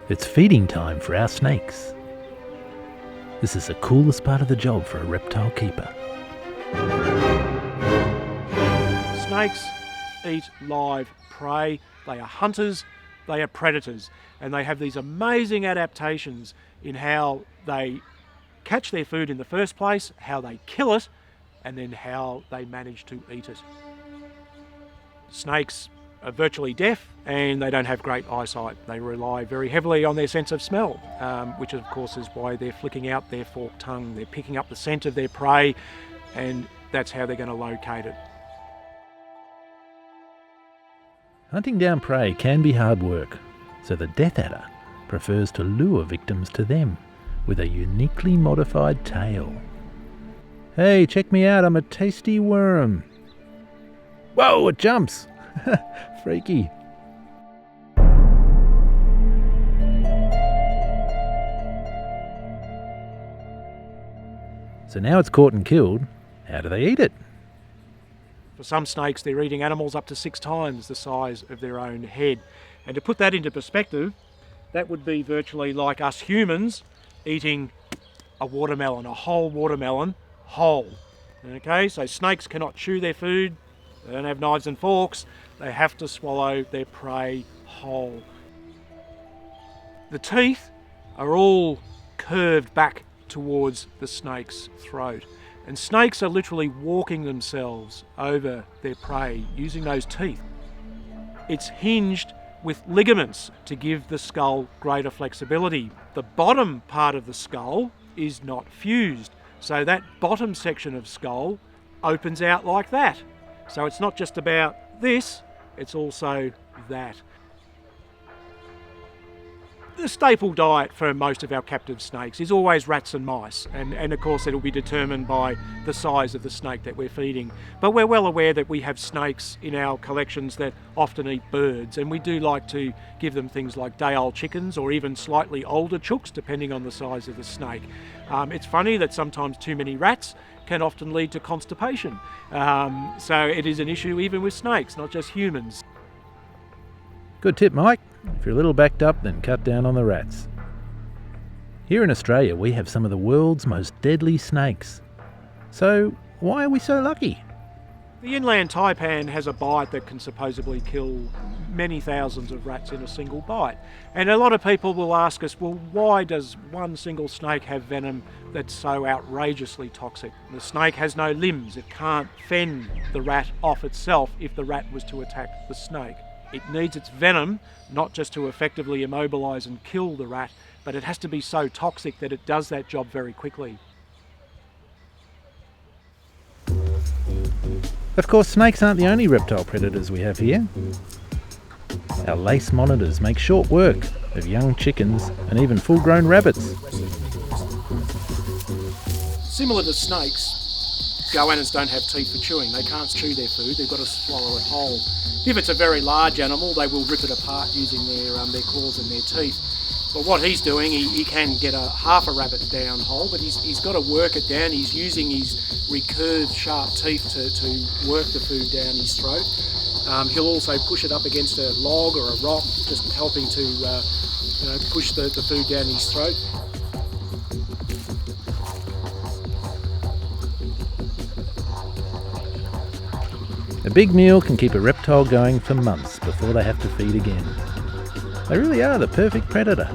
It's feeding time for our snakes. This is the coolest part of the job for a reptile keeper. Snakes eat live prey. They are hunters, they are predators, and they have these amazing adaptations in how they catch their food in the first place, how they kill it, and then how they manage to eat it. Snakes are virtually deaf and they don't have great eyesight. They rely very heavily on their sense of smell, which of course is why they're flicking out their forked tongue. They're picking up the scent of their prey, and that's how they're going to locate it. Hunting down prey can be hard work, so the death adder prefers to lure victims to them with a uniquely modified tail. Hey, check me out, I'm a tasty worm. Whoa, it jumps! Freaky. So now it's caught and killed, how do they eat it? For some snakes, they're eating animals up to 6 times the size of their own head. And to put that into perspective, that would be virtually like us humans eating a watermelon, a whole watermelon, whole. Okay, so snakes cannot chew their food, they don't have knives and forks, they have to swallow their prey whole. The teeth are all curved back towards the snake's throat. And snakes are literally walking themselves over their prey using those teeth. It's hinged with ligaments to give the skull greater flexibility. The bottom part of the skull is not fused, so that bottom section of skull opens out like that. So it's not just about this, it's also that. The staple diet for most of our captive snakes is always rats and mice, and of course it'll be determined by the size of the snake that we're feeding. But we're well aware that we have snakes in our collections that often eat birds, and we do like to give them things like day-old chickens or even slightly older chooks, depending on the size of the snake. It's funny that sometimes too many rats can often lead to constipation. So it is an issue even with snakes, not just humans. Good tip, Mike. If you're a little backed up, then cut down on the rats. Here in Australia, we have some of the world's most deadly snakes. So, why are we so lucky? The Inland Taipan has a bite that can supposedly kill many thousands of rats in a single bite. And a lot of people will ask us, well, why does one single snake have venom that's so outrageously toxic? The snake has no limbs. It can't fend the rat off itself if the rat was to attack the snake. It needs its venom not just to effectively immobilise and kill the rat, but it has to be so toxic that it does that job very quickly. Of course, snakes aren't the only reptile predators we have here. Our lace monitors make short work of young chickens and even full-grown rabbits. Similar to snakes, goannas don't have teeth for chewing. They can't chew their food, they've got to swallow it whole. If it's a very large animal, they will rip it apart using their claws and their teeth. But what he's doing, he can get half a rabbit down whole, but he's got to work it down. He's using his recurved sharp teeth to work the food down his throat. He'll also push it up against a log or a rock, just helping to push the food down his throat. A big meal can keep a reptile going for months before they have to feed again. They really are the perfect predator.